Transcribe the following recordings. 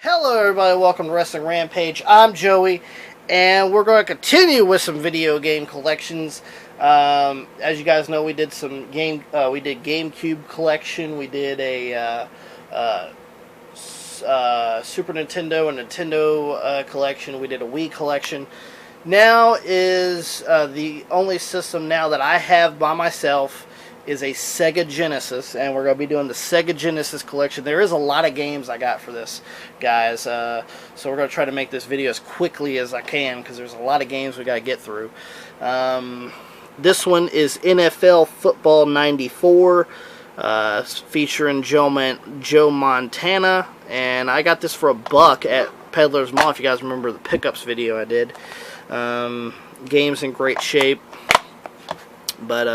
Hello everybody, welcome to Wrestling Rampage. I'm Joey, and we're going to continue with some video game collections. As you guys know, we did some GameCube collection. We did a Super Nintendo and Nintendo collection. We did a Wii collection. Now is the only system now that I have by myself is a Sega Genesis, and we're going to be doing the Sega Genesis collection. There is a lot of games I got for this, guys, so we're going to try to make this video as quickly as I can, because there's a lot of games we got to get through. This one is NFL Football 94, featuring Joe Montana, and I got this for $1 at Peddler's Mall, if you guys remember the pickups video I did. Game's in great shape, but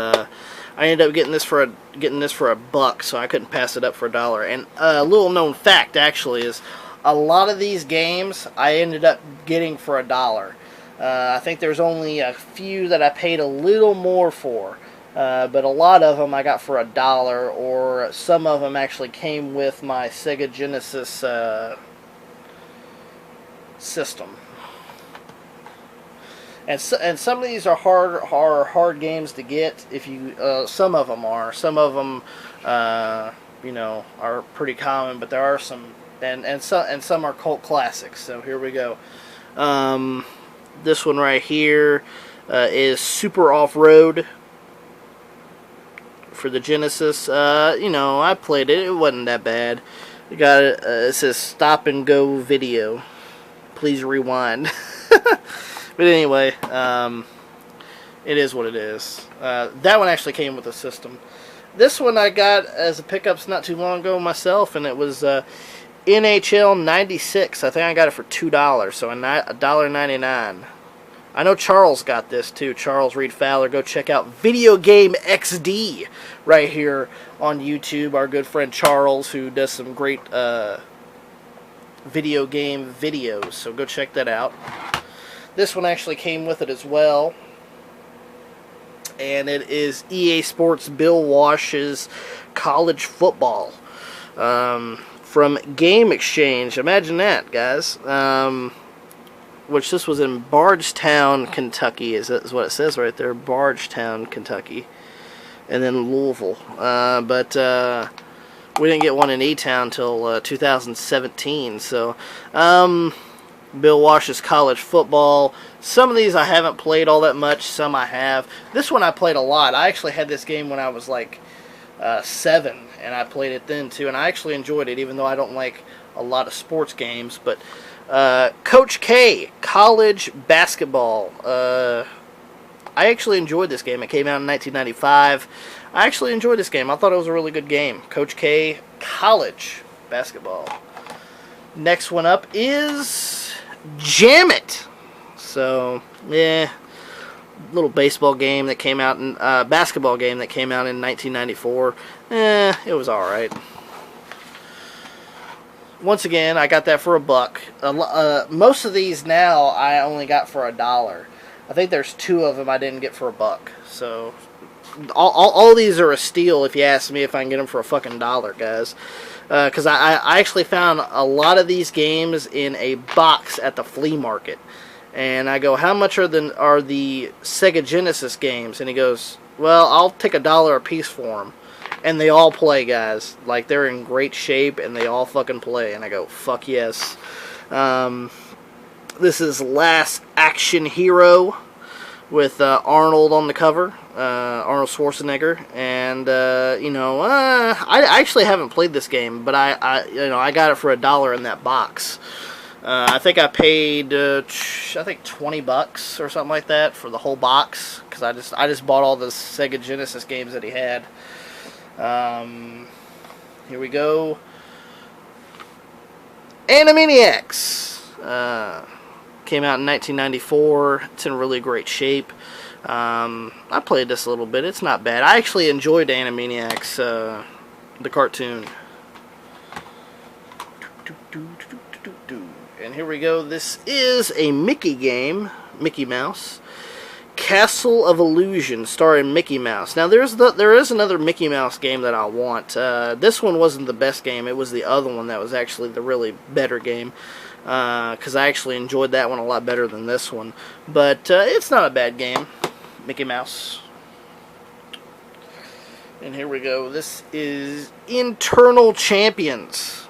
I ended up getting this for $1, so I couldn't pass it up for $1. And a little known fact actually is a lot of these games I ended up getting for $1. I think there's only a few that I paid a little more for, but a lot of them I got for $1, or some of them actually came with my Sega Genesis system. And some of these are hard games to get. If you some of them are, you know, are pretty common, but there are some, and some are cult classics. So here we go. This one right here is Super Off-Road for the Genesis. You know, I played it. It wasn't that bad. You got it. It says Stop and Go Video. Please rewind. But anyway, it is what it is. That one actually came with a system. This one I got as a pickups not too long ago myself, and it was NHL 96. I think I got it for $2, so $1.99. I know Charles got this too. Charles Reed Fowler. Go check out Video Game XD right here on YouTube. Our good friend Charles, who does some great video game videos. So go check that out. This one actually came with it as well, and it is EA Sports Bill Walsh's College Football from Game Exchange. Imagine that, guys. Which this was in Bardstown, Kentucky, is what it says right there, Bardstown, Kentucky, and then Louisville. But we didn't get one in E-Town until 2017, so Bill Walsh's College Football. Some of these I haven't played all that much, some I have. This one I played a lot. I actually had this game when I was like 7, and I played it then too, and I actually enjoyed it, even though I don't like a lot of sports games. But Coach K, College Basketball. I actually enjoyed this game. It came out in 1995. I actually enjoyed this game. I thought it was a really good game. Coach K, College Basketball. Next one up is Jam It. So, yeah, little baseball game that came out in basketball game that came out in 1994. It was all right. Once again, I got that for $1. Most of these now I only got for $1. I think there's 2 of them I didn't get for $1. So all these are a steal if you ask me, if I can get them for a fucking $1, guys. Because I actually found a lot of these games in a box at the flea market. And I go, how much are the Sega Genesis games? And he goes, well, I'll take $1 a piece for them. And they all play, guys. Like, they're in great shape, and they all fucking play. And I go, fuck yes. This is Last Action Hero with Arnold on the cover. Arnold Schwarzenegger, and you know, I actually haven't played this game, but I got it for $1 in that box. I think I paid I think $20 or something like that for the whole box, because I just bought all the Sega Genesis games that he had. Here we go. Animaniacs came out in 1994. It's in really great shape. I played this a little bit. It's not bad. I actually enjoyed Animaniacs, the cartoon. And here we go. This is a Mickey game, Mickey Mouse. Castle of Illusion, starring Mickey Mouse. Now, there is another Mickey Mouse game that I want. This one wasn't the best game. It was the other one that was actually the really better game. Because I actually enjoyed that one a lot better than this one. But it's not a bad game. Mickey Mouse. And here we go. This is Internal Champions.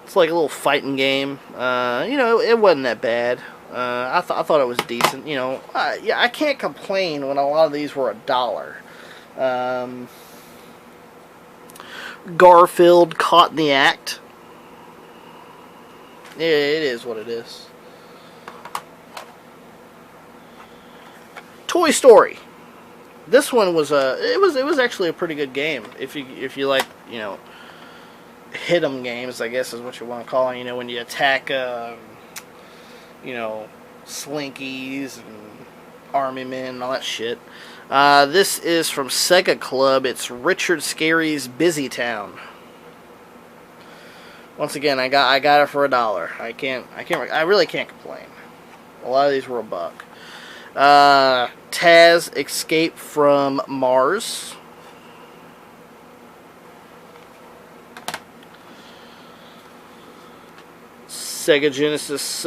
It's like a little fighting game. You know, it wasn't that bad. I thought it was decent. You know, yeah, I can't complain when a lot of these were $1. Garfield Caught in the Act. Yeah, it is what it is. Toy Story. This one was it was actually a pretty good game if you like, you know, hit 'em games, I guess is what you want to call it. You know, when you attack you know, slinkies and army men and all that shit. This is from Sega Club. It's Richard Scarry's Busy Town. Once again, I got it for $1. I really can't complain. A lot of these were $1. Taz Escape from Mars. Sega Genesis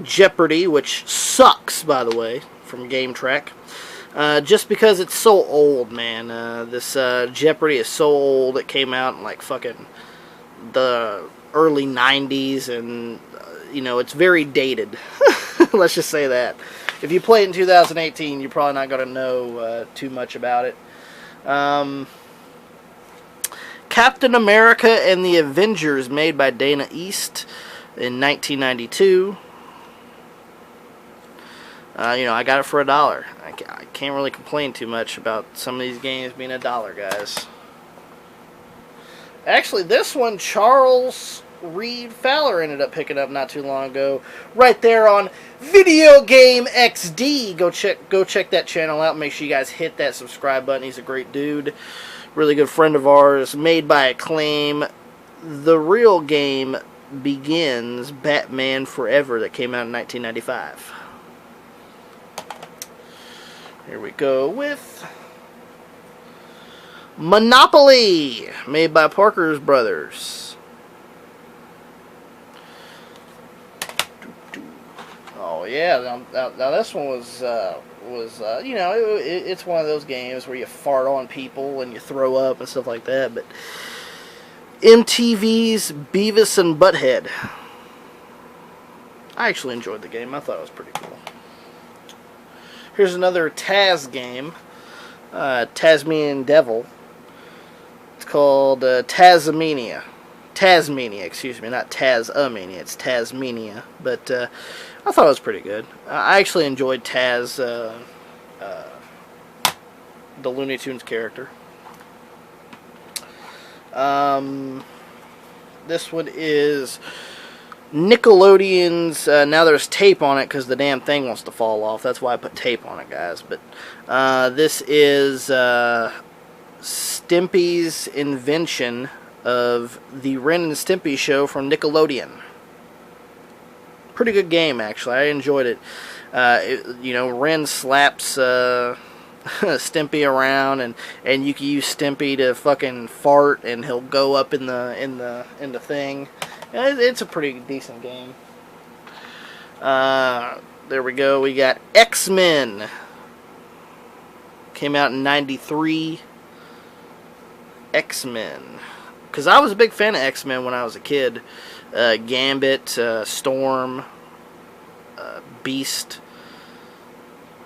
Jeopardy, which sucks, by the way, from Game Track. Just because it's so old, man. This Jeopardy is so old. It came out in like fucking the early 90s, and you know, it's very dated. Let's just say that. If you play it in 2018, you're probably not going to know too much about it. Captain America and the Avengers, made by Dana East in 1992. You know, I got it for $1. I can't really complain too much about some of these games being $1, guys. Actually, this one, Charles Reed Fowler ended up picking up not too long ago, right there on Video Game XD. Go check that channel out. Make sure you guys hit that subscribe button. He's a great dude, really good friend of ours. Made by Acclaim. The real game begins. Batman Forever, that came out in 1995. Here we go with Monopoly, made by Parker's Brothers. Oh yeah, now this one was you know, it's one of those games where you fart on people and you throw up and stuff like that. But MTV's Beavis and Butthead. I actually enjoyed the game. I thought it was pretty cool. Here's another Taz game, Tasmanian Devil. It's called Tasmania, excuse me, not Taz-a-mania, it's Tasmania. But I thought it was pretty good. I actually enjoyed Taz, the Looney Tunes character. This one is Nickelodeon's, now there's tape on it because the damn thing wants to fall off. That's why I put tape on it, guys. But this is Stimpy's invention of the Ren and Stimpy show from Nickelodeon. Pretty good game, actually. I enjoyed it. You know, Ren slaps Stimpy around, and you can use Stimpy to fucking fart, and he'll go up in the thing. It's a pretty decent game. There we go. We got X-Men. Came out in '93. X-Men. Because I was a big fan of X-Men when I was a kid. Gambit, Storm, Beast,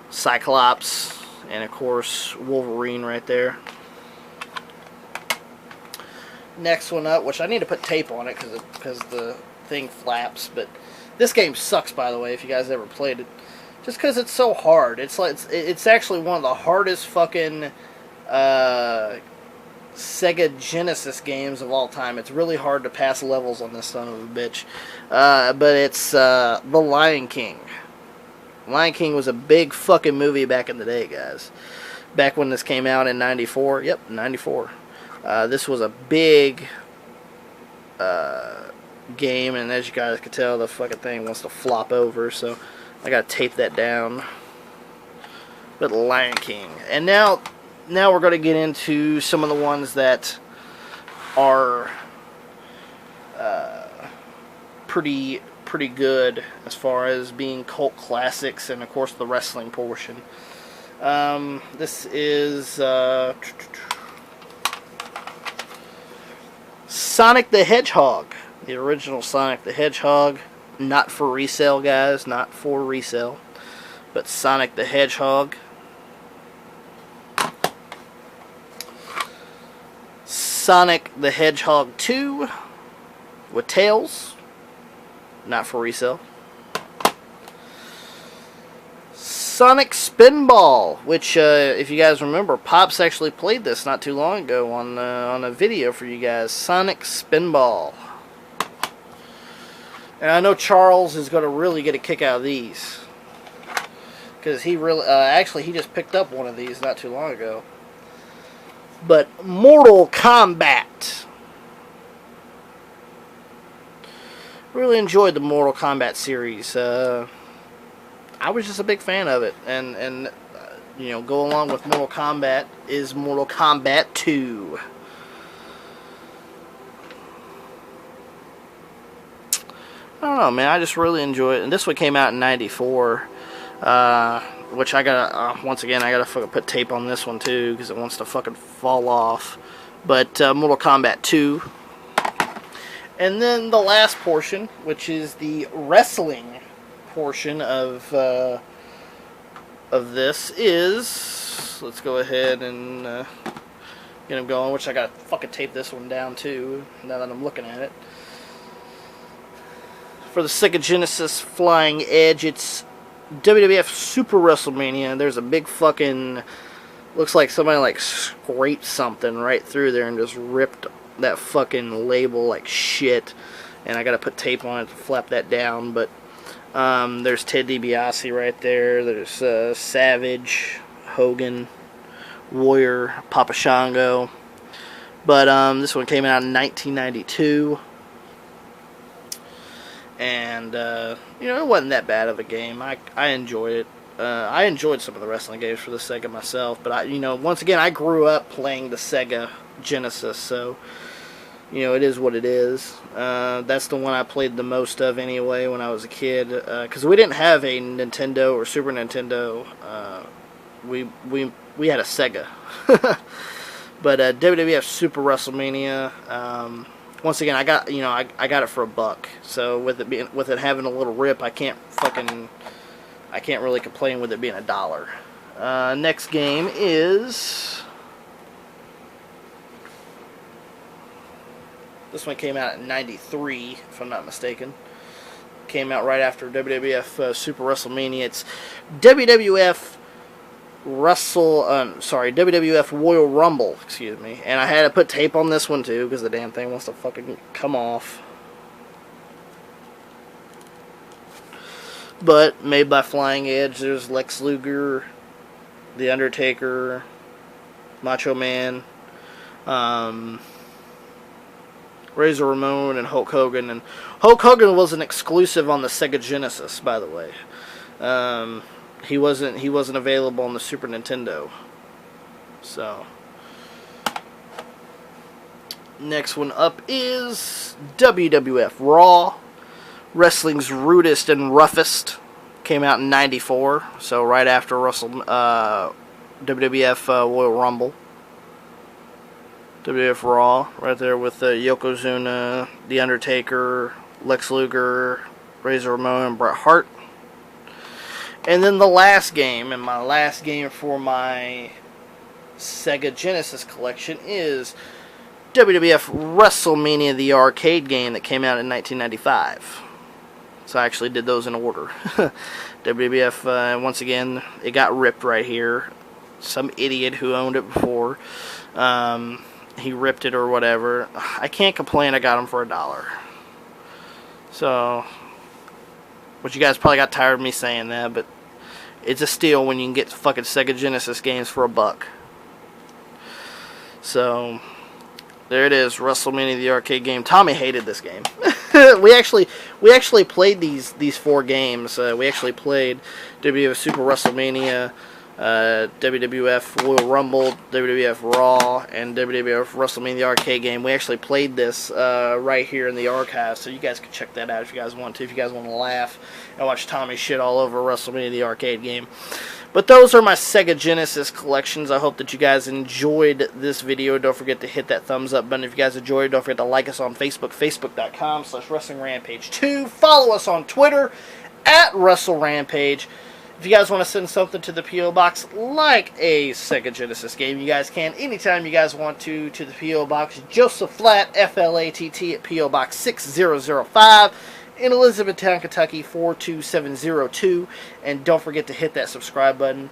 Cyclops, and of course Wolverine right there. Next one up, which I need to put tape on it because the thing flaps. But this game sucks, by the way, if you guys ever played it. Just because it's so hard. It's actually one of the hardest fucking Sega Genesis games of all time. It's really hard to pass levels on this son of a bitch. But it's The Lion King. Lion King was a big fucking movie back in the day, guys. Back when this came out in '94. Yep, '94. This was a big game, and as you guys can tell, the fucking thing wants to flop over. So I gotta tape that down. But Lion King. And now we're going to get into some of the ones that are pretty good as far as being cult classics, and of course the wrestling portion. This is Sonic the Hedgehog, the original Sonic the Hedgehog, not for resale, guys, not for resale, but Sonic the Hedgehog. Sonic the Hedgehog 2 with Tails, not for resale. Sonic Spinball, which, if you guys remember, Pops actually played this not too long ago on a video for you guys. Sonic Spinball. And I know Charles is going to really get a kick out of these, because he really, actually, he just picked up one of these not too long ago. But Mortal Kombat. Really enjoyed the Mortal Kombat series. I was just a big fan of it, and you know, go along with Mortal Kombat is Mortal Kombat 2. I don't know, man. I just really enjoy it, and this one came out in '94. Which I gotta, once again, I gotta fucking put tape on this one too, because it wants to fucking fall off. But Mortal Kombat 2. And then the last portion, which is the wrestling portion of this, is, let's go ahead and get them going, which I gotta fucking tape this one down too, now that I'm looking at it. For the Sega Genesis Flying Edge, it's WWF Super WrestleMania. There's a big fucking, looks like somebody like scraped something right through there and just ripped that fucking label like shit. And I gotta put tape on it to flap that down. But there's Ted DiBiase right there. There's Savage, Hogan, Warrior, Papa Shango. But this one came out in 1992. And, you know, it wasn't that bad of a game. I enjoyed it. I enjoyed some of the wrestling games for the Sega myself. But, you know, once again, I grew up playing the Sega Genesis. So, you know, it is what it is. That's the one I played the most of anyway when I was a kid. Because we didn't have a Nintendo or Super Nintendo. We had a Sega. But WWF Super WrestleMania... once again, I got it for $1. So with it having a little rip, I can't really complain with it being $1. Next game is, this one came out in '93, if I'm not mistaken. Came out right after WWF Super WrestleMania. It's WWF WWF Royal Rumble, excuse me. And I had to put tape on this one too, because the damn thing wants to fucking come off. But made by Flying Edge. There's Lex Luger, The Undertaker, Macho Man, Razor Ramon, and Hulk Hogan. And Hulk Hogan was an exclusive on the Sega Genesis, by the way. He wasn't available on the Super Nintendo. So next one up is WWF Raw, wrestling's rudest and roughest. Came out in '94, so right after WWF Royal Rumble. WWF Raw, right there with Yokozuna, The Undertaker, Lex Luger, Razor Ramon, and Bret Hart. And then the last game, and my last game for my Sega Genesis collection, is WWF WrestleMania, the arcade game that came out in 1995. So I actually did those in order. WWF, once again, it got ripped right here. Some idiot who owned it before, he ripped it or whatever. I can't complain, I got them for $1. So... but you guys probably got tired of me saying that, but it's a steal when you can get fucking Sega Genesis games for $1. So, there it is, WrestleMania, the arcade game. Tommy hated this game. we actually played these 4 games. We actually played WWF Super WrestleMania, WWF Royal Rumble, WWF Raw, and WWF WrestleMania the arcade game. We actually played this right here in the archive, so you guys can check that out if you guys want to. If you guys want to laugh and watch Tommy shit all over WrestleMania the arcade game. But those are my Sega Genesis collections. I hope that you guys enjoyed this video. Don't forget to hit that thumbs up button if you guys enjoyed. Don't forget to like us on Facebook, facebook.com/WrestlingRampage2. Follow us on Twitter @WrestleRampage. If you guys want to send something to the P.O. Box, like a Sega Genesis game, you guys can anytime you guys want to the P.O. Box. Joseph Flatt, F-L-A-T-T, at P.O. Box 6005 in Elizabethtown, Kentucky 42702. And don't forget to hit that subscribe button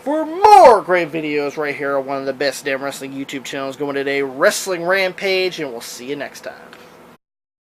for more great videos right here on one of the best damn wrestling YouTube channels going today, Wrestling Rampage, and we'll see you next time.